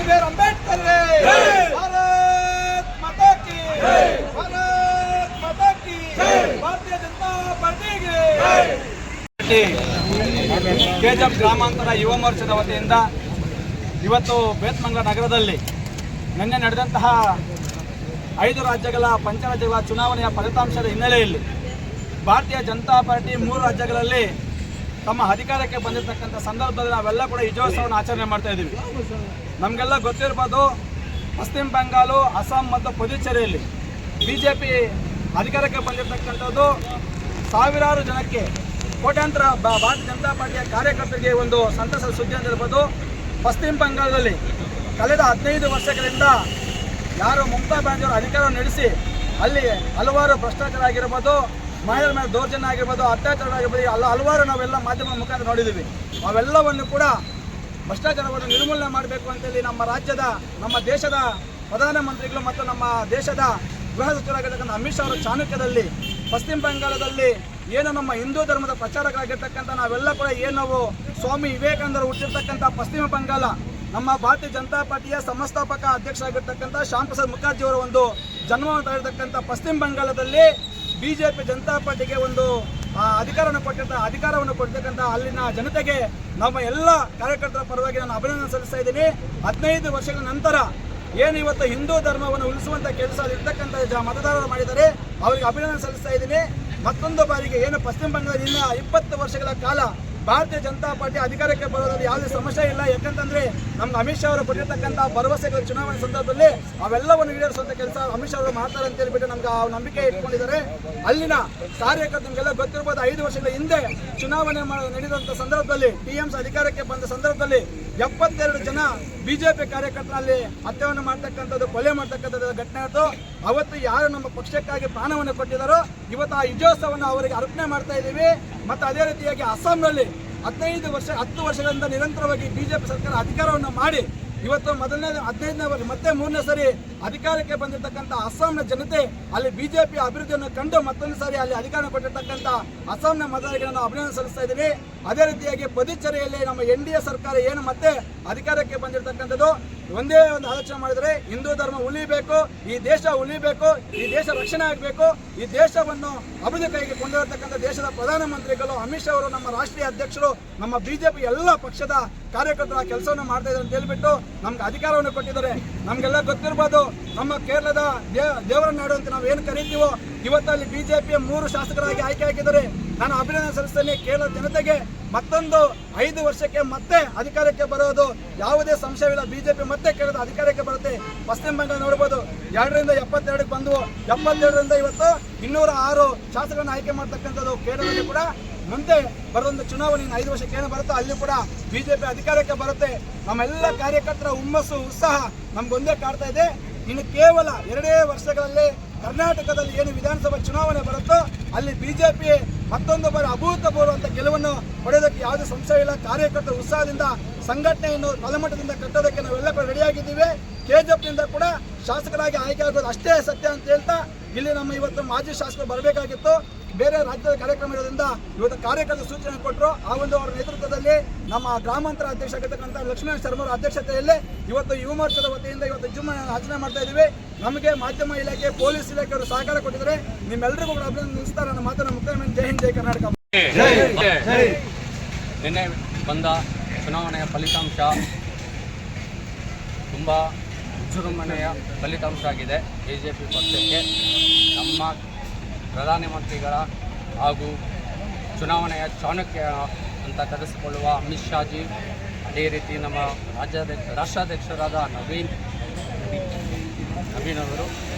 अंबेडकर भारत माता की भारत माता की भारतीय जनता पार्टी ಕೆಜಿಎಫ್ ಗ್ರಾಮಾಂತರ ಯುವ ಮೋರ್ಚಾದ ವತಿಯಿಂದ ಇವತ್ತು ಬೇತಮಂಗಲ ನಗರದಲ್ಲಿ ನಿನ್ನೆ ನಡೆದಂತಹ 5 ರಾಜ್ಯಗಳ ಪಂಚರಾಜ್ಯಗಳ ಚುನಾವಣೆಯ ಫಲಿತಾಂಶದ ಹಿನ್ನೆಲೆಯಲ್ಲಿ ಭಾರತೀಯ ಜನತಾ ಪಾರ್ಟಿ 3 ರಾಜ್ಯಗಳಲ್ಲಿ ತಮ್ಮ ಅಧಿಕಾರಕ್ಕೆ ಬಂದಿರತಕ್ಕಂಥ ಸಂದರ್ಭದಲ್ಲಿ ನಾವೆಲ್ಲ ಕೂಡ ವಿಜಯೋತ್ಸವವನ್ನು ಆಚರಣೆ ಮಾಡ್ತಾ ಇದ್ದೀವಿ. ನಮಗೆಲ್ಲ ಗೊತ್ತಿರ್ಬೋದು, ಪಶ್ಚಿಮ ಬಂಗಾಳ, ಅಸ್ಸಾಂ ಮತ್ತು ಪುದುಚೇರಿಯಲ್ಲಿ ಬಿಜೆಪಿ ಅಧಿಕಾರಕ್ಕೆ ಬಂದಿರತಕ್ಕಂಥದ್ದು ಸಾವಿರಾರು ಜನಕ್ಕೆ, ಕೋಟ್ಯಾಂತರ ಭಾರತೀಯ ಜನತಾ ಪಾರ್ಟಿಯ ಕಾರ್ಯಕರ್ತರಿಗೆ ಒಂದು ಸಂತಸದ ಸುದ್ದಿ ಅಂತ ಹೇಳ್ಬೋದು. ಪಶ್ಚಿಮ ಬಂಗಾಳದಲ್ಲಿ ಕಳೆದ 15 ವರ್ಷಗಳಿಂದ ಯಾರು ಮಮತಾ ಬ್ಯಾನರ್ಜಿ ಅವರು ಅಧಿಕಾರವನ್ನು ನಡೆಸಿ ಅಲ್ಲಿ ಹಲವಾರು ಭ್ರಷ್ಟಾಚಾರ ಆಗಿರ್ಬೋದು, ಮಹಿಳೆಯರ ಮೇಲೆ ದೌರ್ಜನ್ಯ ಆಗಿರ್ಬೋದು, ಅತ್ಯಾಚಾರ ಆಗಿರ್ಬೋದು, ಹಲವಾರು ನಾವೆಲ್ಲ ಮಾಧ್ಯಮ ಮುಖಾಂತರ ನೋಡಿದ್ದೀವಿ. ಅವೆಲ್ಲವನ್ನು ಕೂಡ ಭ್ರಷ್ಟಾಚಾರವನ್ನು ನಿರ್ಮೂಲನೆ ಮಾಡಬೇಕು ಅಂತೇಳಿ ನಮ್ಮ ದೇಶದ ಪ್ರಧಾನಮಂತ್ರಿಗಳು ಮತ್ತು ನಮ್ಮ ದೇಶದ ಗೃಹ ಸಚಿವರಾಗಿರ್ತಕ್ಕಂಥ ಅಮಿತ್ ಶಾ ಅವರ ಚಾಣಕ್ಯದಲ್ಲಿ ಪಶ್ಚಿಮ ಬಂಗಾಳದಲ್ಲಿ ಏನು ನಮ್ಮ ಹಿಂದೂ ಧರ್ಮದ ಪ್ರಚಾರಕರಾಗಿರ್ತಕ್ಕಂಥ ನಾವೆಲ್ಲ ಕೂಡ ನಾವು ಸ್ವಾಮಿ ವಿವೇಕಾನಂದರು ಹುಟ್ಟಿರ್ತಕ್ಕಂಥ ಪಶ್ಚಿಮ ಬಂಗಾಳ ನಮ್ಮ ಭಾರತೀಯ ಜನತಾ ಪಾರ್ಟಿಯ ಸಂಸ್ಥಾಪಕ ಅಧ್ಯಕ್ಷರಾಗಿರ್ತಕ್ಕಂಥ ಶ್ಯಾಮ್ ಪ್ರಸಾದ್ ಮುಖರ್ಜಿ ಅವರ ಒಂದು ಜನ್ಮವನ್ನು ತಾಳಿರ್ತಕ್ಕಂಥ ಪಶ್ಚಿಮ ಬಂಗಾಳದಲ್ಲಿ ಬಿಜೆಪಿ ಜನತಾ ಪಾರ್ಟಿಗೆ ಒಂದು ಅಧಿಕಾರವನ್ನು ಕೊಟ್ಟಿರ್ತಕ್ಕಂಥ ಅಲ್ಲಿನ ಜನತೆಗೆ ನಮ್ಮ ಎಲ್ಲ ಕಾರ್ಯಕರ್ತರ ಪರವಾಗಿ ನಾನು ಅಭಿನಂದನೆ ಸಲ್ಲಿಸ್ತಾ ಇದ್ದೀನಿ. 15 ವರ್ಷಗಳ ನಂತರ ಏನು ಇವತ್ತು ಹಿಂದೂ ಧರ್ಮವನ್ನು ಉಳಿಸುವಂಥ ಕೆಲಸ ಇರ್ತಕ್ಕಂಥ ಮತದಾರರು ಮಾಡಿದ್ದಾರೆ, ಅವರಿಗೆ ಅಭಿನಂದನೆ ಸಲ್ಲಿಸ್ತಾ ಇದ್ದೀನಿ. ಮತ್ತೊಂದು ಬಾರಿಗೆ ಏನು ಪಶ್ಚಿಮ ಬಂಗಾಳದಿಂದ 20 ವರ್ಷಗಳ ಕಾಲ ಭಾರತೀಯ ಜನತಾ ಪಾರ್ಟಿ ಅಧಿಕಾರಕ್ಕೆ ಬರೋದ್ರಲ್ಲಿ ಯಾವುದೇ ಸಮಸ್ಯೆ ಇಲ್ಲ. ಯಾಕಂತಂದ್ರೆ ನಮ್ಗೆ ಅಮಿತ್ ಶಾ ಅವರು ಕೊಟ್ಟಿರ್ತಕ್ಕಂಥ ಭರವಸೆಗಳ ಚುನಾವಣೆ ಸಂದರ್ಭದಲ್ಲಿ ಅವೆಲ್ಲವನ್ನು ಈಡೇರಿಸುವಂಥ ಕೆಲಸ ಅಮಿತ್ ಶಾ ಅವರು ಮಾಡ್ತಾರೆ ಅಂತ ಹೇಳ್ಬಿಟ್ಟು ನಮ್ಗೆ ನಂಬಿಕೆ ಇಟ್ಕೊಂಡಿದ್ದಾರೆ. ಅಲ್ಲಿನ ಕಾರ್ಯಕರ್ತರು ನಿಮಗೆಲ್ಲ ಗೊತ್ತಿರ್ಬೋದು, 5 ವರ್ಷಗಳ ಹಿಂದೆ ಚುನಾವಣೆ ನಡೆದಂಥ ಸಂದರ್ಭದಲ್ಲಿ ಟಿಎಂಸಿ ಅಧಿಕಾರಕ್ಕೆ ಬಂದ ಸಂದರ್ಭದಲ್ಲಿ 72 ಜನ ಬಿಜೆಪಿ ಕಾರ್ಯಕರ್ತರಲ್ಲಿ ಹತ್ಯೆಯನ್ನು ಮಾಡ್ತಕ್ಕಂಥದ್ದು, ಕೊಲೆ ಮಾಡ್ತಕ್ಕಂಥದ್ದು ಘಟನೆ ಆಯಿತು. ಅವತ್ತು ಯಾರು ನಮ್ಮ ಪಕ್ಷಕ್ಕಾಗಿ ಪ್ರಾಣವನ್ನು ಕೊಟ್ಟಿದ್ದಾರೋ ಇವತ್ತು ಆ ವಿಜಯೋತ್ಸವವನ್ನು ಅವರಿಗೆ ಅರ್ಪಣೆ ಮಾಡ್ತಾ ಇದ್ದೀವಿ. ಮತ್ತು ಅದೇ ರೀತಿಯಾಗಿ ಅಸ್ಸಾಂನಲ್ಲಿ 10 ವರ್ಷಗಳಿಂದ ನಿರಂತರವಾಗಿ ಬಿಜೆಪಿ ಸರ್ಕಾರ ಅಧಿಕಾರವನ್ನು ಮಾಡಿ ಇವತ್ತು 15ನೇ ವರ್ಷ ಮತ್ತೆ 3ನೇ ಸರಿ ಅಧಿಕಾರಕ್ಕೆ ಬಂದಿರತಕ್ಕಂಥ ಅಸ್ಸಾಂನ ಜನತೆ ಅಲ್ಲಿ ಬಿಜೆಪಿ ಅಭಿವೃದ್ಧಿಯನ್ನು ಕಂಡು ಮತ್ತೊಂದು ಸಾರಿ ಅಲ್ಲಿ ಅಧಿಕಾರ ಕೊಟ್ಟಿರ್ತಕ್ಕಂಥ ಅಸ್ಸಾಂನ ಮತದಾರರಿಗೆ ನಾನು ಅಭಿನಂದನೆ ಸಲ್ಲಿಸ್ತಾ ಇದ್ದೀನಿ. ಅದೇ ರೀತಿಯಾಗಿ ಪುದುಚೇರಿಯಲ್ಲಿ ನಮ್ಮ NDA ಸರ್ಕಾರ ಏನು ಮತ್ತೆ ಅಧಿಕಾರಕ್ಕೆ ಬಂದಿರತಕ್ಕಂಥದ್ದು ಒಂದೇ ಒಂದು ಆಲೋಚನೆ ಮಾಡಿದರೆ ಹಿಂದೂ ಧರ್ಮ ಉಳಿಬೇಕು, ಈ ದೇಶ ಉಳಿಬೇಕು, ಈ ದೇಶ ರಕ್ಷಣೆ ಆಗಬೇಕು, ಈ ದೇಶವನ್ನು ಅಭಿವೃದ್ಧಿ ಕೈಗೆ ಕೊಂಡೊಯ್ಯತಕ್ಕಂಥ ದೇಶದ ಪ್ರಧಾನಮಂತ್ರಿಗಳು ಅಮಿತ್ ಶಾ ಅವರು, ನಮ್ಮ ರಾಷ್ಟ್ರೀಯ ಅಧ್ಯಕ್ಷರು, ನಮ್ಮ ಬಿಜೆಪಿ ಎಲ್ಲ ಪಕ್ಷದ ಕಾರ್ಯಕರ್ತರ ಕೆಲಸವನ್ನು ಮಾಡ್ತಾ ಇದ್ದಾರೆ ಅಂತ ಹೇಳ್ಬಿಟ್ಟು ನಮ್ಗೆ ಅಧಿಕಾರವನ್ನು ಕೊಟ್ಟಿದ್ದಾರೆ. ನಮಗೆಲ್ಲ ಗೊತ್ತಿರ್ಬೋದು, ನಮ್ಮ ಕೇರಳದ ದೇವರ ನಾಡು ಅಂತ ನಾವು ಏನು ಕರೀತೀವೋ ಇವತ್ತಲ್ಲಿ ಬಿಜೆಪಿಯ 3 ಶಾಸಕರಾಗಿ ಆಯ್ಕೆ ಆಗಿದ್ದಾರೆ. ನಾನು ಅಭಿನಂದನೆ ಸಲ್ಲಿಸ್ತೇನೆ. ಕೇರಳ ಜನತೆಗೆ ಮತ್ತೊಂದು 5 ವರ್ಷಕ್ಕೆ ಮತ್ತೆ ಅಧಿಕಾರಕ್ಕೆ ಬರೋದು ಯಾವುದೇ ಸಂಶಯವಿಲ್ಲ. ಬಿಜೆಪಿ ಮತ್ತೆ ಕೇರಳದ ಅಧಿಕಾರಕ್ಕೆ ಬರುತ್ತೆ. ಪಶ್ಚಿಮ ಬಂಗಾಳ ನೋಡ್ಬೋದು, 2ರಿಂದ 72ಕ್ಕೆ ಬಂದು 72ರಿಂದ ಇವತ್ತು 206 ಶಾಸಕರನ್ನು ಆಯ್ಕೆ ಮಾಡ್ತಕ್ಕಂಥದ್ದು. ಕೇರಳದಲ್ಲಿ ಕೂಡ ಮುಂದೆ ಬರೋಂಥ ಚುನಾವಣೆ 5 ವರ್ಷಕ್ಕೆ ಏನು ಬರುತ್ತೋ ಅಲ್ಲಿ ಕೂಡ ಬಿಜೆಪಿ ಅಧಿಕಾರಕ್ಕೆ ಬರುತ್ತೆ. ನಮ್ಮೆಲ್ಲ ಕಾರ್ಯಕರ್ತರ ಹುಮ್ಮಸ್ಸು, ಉತ್ಸಾಹ ನಮ್ಗೊಂದೇ ಕಾಡ್ತಾ ಇದೆ. ಇನ್ನು ಕೇವಲ 2 ವರ್ಷಗಳಲ್ಲಿ ಕರ್ನಾಟಕದಲ್ಲಿ ಏನು ವಿಧಾನಸಭಾ ಚುನಾವಣೆ ಬರುತ್ತೋ ಅಲ್ಲಿ ಬಿಜೆಪಿ ಮತ್ತೊಂದು ಬಾರಿ ಅಭೂತಪೂರ್ವ ಗೆಲುವನ್ನು ಪಡೆಯೋದಕ್ಕೆ ಯಾವುದೇ ಸಂಶಯ ಇಲ್ಲ. ಕಾರ್ಯಕರ್ತರ ಉತ್ಸಾಹದಿಂದ ಸಂಘಟನೆಯನ್ನು ತಳಮಟ್ಟದಿಂದ ಕಟ್ಟೋದಕ್ಕೆ ನಾವೆಲ್ಲ ಕೂಡ ರೆಡಿಯಾಗಿದ್ದೀವಿ. ಕೆಜಿಎಫ್ನಿಂದ ಕೂಡ ಶಾಸಕರಾಗಿ ಆಯ್ಕೆ ಆಗೋದು ಅಷ್ಟೇ ಸತ್ಯ ಅಂತ ಹೇಳ್ತಾ ಇಲ್ಲಿ ನಮ್ಮ ಇವತ್ತು ಮಾಜಿ ಶಾಸಕರು ಬರಬೇಕಾಗಿತ್ತು. ಬೇರೆ ರಾಜ್ಯದ ಕಾರ್ಯಕ್ರಮ ಇರೋದ್ರಿಂದ ಇವತ್ತು ಕಾರ್ಯಕರ್ತರು ಸೂಚನೆ ಕೊಟ್ಟರು. ಆ ಒಂದು ಅವರ ನೇತೃತ್ವದಲ್ಲಿ ನಮ್ಮ ಗ್ರಾಮಾಂತರ ಅಧ್ಯಕ್ಷ ಆಗಿರ್ತಕ್ಕಂಥ ಲಕ್ಷ್ಮೀ ಶರ್ಮರ ಅಧ್ಯಕ್ಷತೆಯಲ್ಲಿ ಇವತ್ತು ಯುವ ಮೋರ್ಚಾದ ವತಿಯಿಂದ ಇವತ್ತು ಜುಮ್ಮನ್ನು ಆಚರಣೆ ಮಾಡ್ತಾ ಇದ್ದೀವಿ. ನಮಗೆ ಮಾಧ್ಯಮ ಇಲಾಖೆ, ಪೊಲೀಸ್ ಇಲಾಖೆಯವರು ಸಹಕಾರ ಕೊಟ್ಟಿದ್ದಾರೆ. ನಿಮ್ಮೆಲ್ಲರಿಗೂ ಕೂಡ ಅಭಿನಂದನೆ ನಿಲ್ಲಿಸ್ತಾರೆ. ನನ್ನ ಮಾತನ್ನು ಮುಖ್ಯಮಂತ್ರಿ ಜೈ ಹಿಂದ್, ಜೈ ಕರ್ನಾಟಕ. ನಿನ್ನೆ ಬಂದ ಚುನಾವಣೆಯ ಫಲಿತಾಂಶ ತುಂಬ ವಿಜೃಂಭಣೆಯ ಫಲಿತಾಂಶ ಆಗಿದೆ. ಬಿಜೆಪಿ ಪಕ್ಷಕ್ಕೆ ನಮ್ಮ ಪ್ರಧಾನಮಂತ್ರಿಗಳ ಹಾಗೂ ಚುನಾವಣೆಯ ಚಾಣಕ್ಯ ಅಂತ ಕರೆಸಿಕೊಳ್ಳುವ ಅಮಿತ್ ಶಾಜಿ, ಅದೇ ರೀತಿ ನಮ್ಮ ರಾಷ್ಟ್ರಾಧ್ಯಕ್ಷರಾದ ನವೀನ್ ಅವರು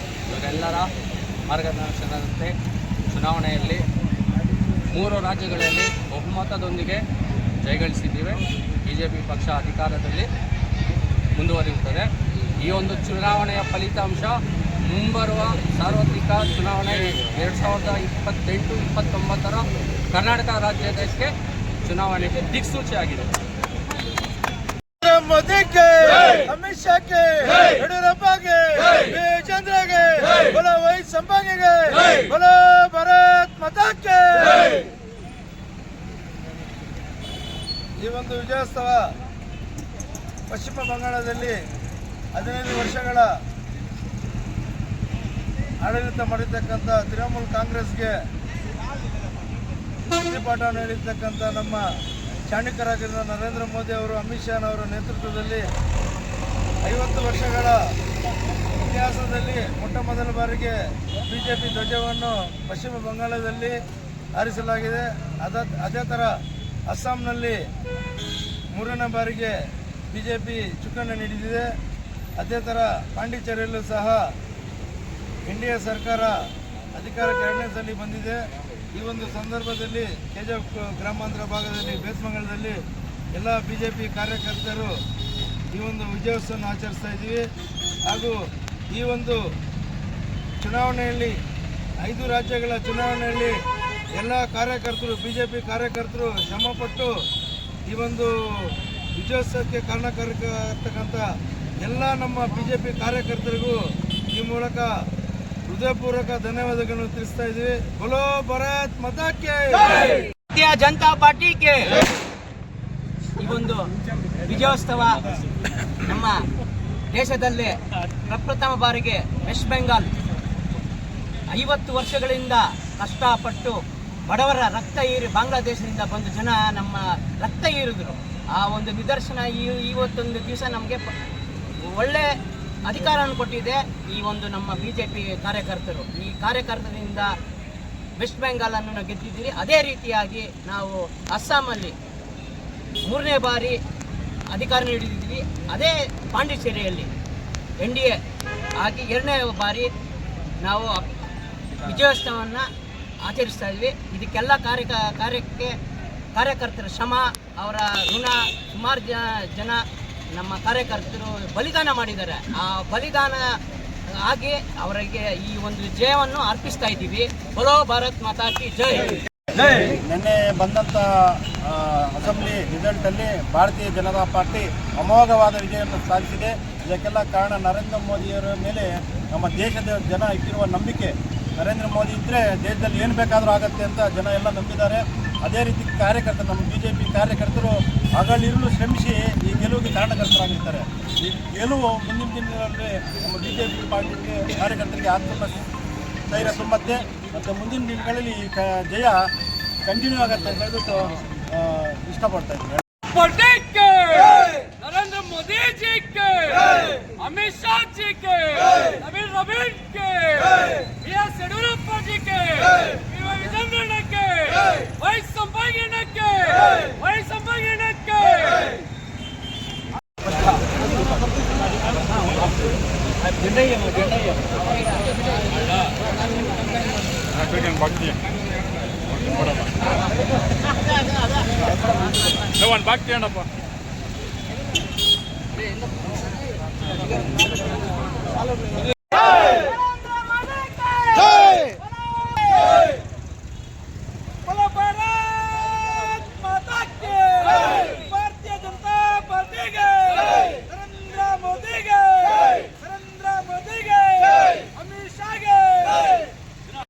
ಇವರೆಲ್ಲರ ಮಾರ್ಗದರ್ಶನದಂತೆ ಚುನಾವಣೆಯಲ್ಲಿ 3 ರಾಜ್ಯಗಳಲ್ಲಿ ಬಹುಮತದೊಂದಿಗೆ ಜಯಗಳಿಸಿದ್ದೇವೆ. ಬಿಜೆಪಿ ಪಕ್ಷ ಅಧಿಕಾರದಲ್ಲಿ ಮುಂದುವರಿಯುತ್ತದೆ. ಈ ಒಂದು ಚುನಾವಣೆಯ ಫಲಿತಾಂಶ ಮುಂಬರುವ ಸಾರ್ವತ್ರಿಕ ಚುನಾವಣೆ 2028-29ರ ಕರ್ನಾಟಕ ರಾಜ್ಯಕ್ಕೆ ಚುನಾವಣೆಗೆ ದಿಕ್ಸೂಚಿಯಾಗಿದೆ. ಮೋದಿಗೆ, ಅಮಿತ್ ಶಾಗೆ, ಯಡಿಯೂರಪ್ಪಗೆ, ಚಂದ್ರಗೆ, ಬಲ ವೈ ಸಂಪಾಂಗಿಗೆ, ಬಲ ಭಾರತ್ ಮಾತಾಕ್ಕೆ. ಈ ಒಂದು ವಿಜಯೋತ್ಸವ ಪಶ್ಚಿಮ ಬಂಗಾಳದಲ್ಲಿ 15 ವರ್ಷಗಳ ಆಡಳಿತ ಮಾಡಿರ್ತಕ್ಕಂಥ ತೃಣಮೂಲ ಕಾಂಗ್ರೆಸ್ಗೆ ಬುದ್ಧಿಪಾಠ ನೀಡಿರ್ತಕ್ಕಂಥ ನಮ್ಮ ಚಾಣಕ್ಯರಾಗಿರುವ ನರೇಂದ್ರ ಮೋದಿ ಅವರು, ಅಮಿತ್ ಶಾ ಅವರ ನೇತೃತ್ವದಲ್ಲಿ 50 ವರ್ಷಗಳ ಇತಿಹಾಸದಲ್ಲಿ ಮೊಟ್ಟ ಮೊದಲ ಬಾರಿಗೆ ಬಿಜೆಪಿ ಧ್ವಜವನ್ನು ಪಶ್ಚಿಮ ಬಂಗಾಳದಲ್ಲಿ ಹಾರಿಸಲಾಗಿದೆ. ಅದೇ ಥರ ಅಸ್ಸಾಂನಲ್ಲಿ 3ನೇ ಬಾರಿಗೆ ಬಿಜೆಪಿ ಚುಕ್ಕಾಣಿ ನೀಡಿದೆ. ಅದೇ ಥರ ಪಾಂಡಿಚೇರಿಯಲ್ಲೂ ಸಹ ಎನ್ಡಿಎ ಸರ್ಕಾರ ಅಧಿಕಾರಕ್ಕೆ 2ನೇ ಸಲ ಬಂದಿದೆ. ಈ ಒಂದು ಸಂದರ್ಭದಲ್ಲಿ ಕೆಜೆಎಫ್ ಗ್ರಾಮಾಂತರ ಭಾಗದಲ್ಲಿ ಬೇಸಮಂಗಲದಲ್ಲಿ ಎಲ್ಲ ಬಿಜೆಪಿ ಕಾರ್ಯಕರ್ತರು ಈ ಒಂದು ವಿಜಯೋತ್ಸವವನ್ನು ಆಚರಿಸ್ತಾ ಇದ್ದೀವಿ. ಹಾಗೂ ಈ ಒಂದು ಚುನಾವಣೆಯಲ್ಲಿ 5 ರಾಜ್ಯಗಳ ಚುನಾವಣೆಯಲ್ಲಿ ಎಲ್ಲ ಕಾರ್ಯಕರ್ತರು, ಬಿಜೆಪಿ ಕಾರ್ಯಕರ್ತರು ಶ್ರಮಪಟ್ಟು ಈ ಒಂದು ವಿಜಯೋತ್ಸವಕ್ಕೆ ಕಾರಣಕರ್ತಕ್ಕಂಥ ಎಲ್ಲ ನಮ್ಮ ಬಿಜೆಪಿ ಕಾರ್ಯಕರ್ತರಿಗೂ ಈ ಮೂಲಕ ಹೃದಯಪೂರ್ವಕ ಧನ್ಯವಾದಗಳನ್ನು ತಿಳಿಸ್ತಾ ಇದ್ದೀವಿ. ಬೋಲೋ ಭಾರತ್ ಮಾತಾ ಕಿ ಭಾರತೀಯ ಜನತಾ ಪಾರ್ಟಿಗೆ ಈ ಒಂದು ವಿಜಯೋತ್ಸವ ನಮ್ಮ ದೇಶದಲ್ಲೇ ಪ್ರಪ್ರಥಮ ಬಾರಿಗೆ ವೆಸ್ಟ್ ಬೆಂಗಾಲ್ 50 ವರ್ಷಗಳಿಂದ ಕಷ್ಟಪಟ್ಟು ಬಡವರ ರಕ್ತ ಹೀರಿ ಬಾಂಗ್ಲಾದೇಶದಿಂದ ಬಂದ ಜನ ನಮ್ಮ ರಕ್ತ ಹೀರಿದ್ರು. ಆ ಒಂದು ನಿದರ್ಶನ ಇವತ್ತೊಂದು ದಿವಸ ನಮಗೆ ಒಳ್ಳೆ ಅಧಿಕಾರವನ್ನು ಕೊಟ್ಟಿದೆ ಈ ಒಂದು ನಮ್ಮ ಬಿಜೆಪಿ ಕಾರ್ಯಕರ್ತರು. ಈ ಕಾರ್ಯಕರ್ತರಿಂದ ವೆಸ್ಟ್ ಬೆಂಗಾಲನ್ನು ನಾವು ಗೆದ್ದಿದ್ದೀವಿ. ಅದೇ ರೀತಿಯಾಗಿ ನಾವು ಅಸ್ಸಾಮಲ್ಲಿ 3ನೇ ಬಾರಿ ಅಧಿಕಾರ ನೀಡಿದ್ದೀವಿ. ಅದೇ ಪಾಂಡಿಚೇರಿಯಲ್ಲಿ ಎನ್ಡಿಎ ಆಗಿ 2ನೇ ಬಾರಿ ನಾವು ವಿಜಯೋತ್ಸವವನ್ನು ಆಚರಿಸ್ತಾ ಇದ್ವಿ. ಇದಕ್ಕೆಲ್ಲ ಕಾರ್ಯಕರ್ತರ ಶ್ರಮ, ಅವರ ಋಣ, ಸುಮಾರು ಜನ ನಮ್ಮ ಕಾರ್ಯಕರ್ತರು ಬಲಿದಾನ ಮಾಡಿದ್ದಾರೆ. ಆ ಬಲಿದಾನ ಆಗಿ ಅವರಿಗೆ ಈ ಒಂದು ಜಯವನ್ನು ಅರ್ಪಿಸ್ತಾ ಇದ್ದೀವಿ. ಬೋಲೋ ಭಾರತ್ ಮಾತಾ ಕಿ ಜೈ. ನಿನ್ನೆ ಬಂದಂಥ ಅಸೆಂಬ್ಲಿ ರಿಸಲ್ಟಲ್ಲಿ ಭಾರತೀಯ ಜನತಾ ಪಾರ್ಟಿ ಅಮೋಘವಾದ ವಿಜಯವನ್ನು ಸಾಧಿಸಿದೆ. ಇದಕ್ಕೆಲ್ಲ ಕಾರಣ ನರೇಂದ್ರ ಮೋದಿಯವರ ಮೇಲೆ ನಮ್ಮ ದೇಶದ ಜನ ಇಟ್ಟಿರುವ ನಂಬಿಕೆ. ನರೇಂದ್ರ ಮೋದಿ ಇದ್ದರೆ ದೇಶದಲ್ಲಿ ಏನು ಬೇಕಾದರೂ ಆಗುತ್ತೆ ಅಂತ ಜನ ಎಲ್ಲ ನಂಬಿದ್ದಾರೆ. ಅದೇ ರೀತಿ ಕಾರ್ಯಕರ್ತರು, ನಮ್ಮ ಬಿಜೆಪಿ ಕಾರ್ಯಕರ್ತರು ಹಗಲಿರುಳು ಶ್ರಮಿಸಿ ಈ ಗೆಲುವಿಗೆ ಕಾರಣಕರ್ತರಾಗಿರ್ತಾರೆ. ಈ ಗೆಲುವು ಮುಂದಿನ ದಿನಗಳಲ್ಲಿ ನಮ್ಮ ಬಿಜೆಪಿ ಪಾರ್ಟಿಗೆ ಕಾರ್ಯಕರ್ತರಿಗೆ ಧೈರ್ಯ ತುಂಬುತ್ತೆ ಮತ್ತು ಮುಂದಿನ ದಿನಗಳಲ್ಲಿ ಜಯ ಕಂಟಿನ್ಯೂ ಆಗುತ್ತೆ ಅಂತ ಹೇಳ್ಬಿಟ್ಟು ಇಷ್ಟಪಡ್ತಾ ಇದ್ದೀನಿ. नरेंद्र मोदी जी के, अमित शाह जी के, नवीन रवीन के, बीएस येडियूरप्पा जी के, विजयन के, वही संभागण के, वही संभागण के. ಒಂದು ಬಾಕಿ ಏನಪ್ಪ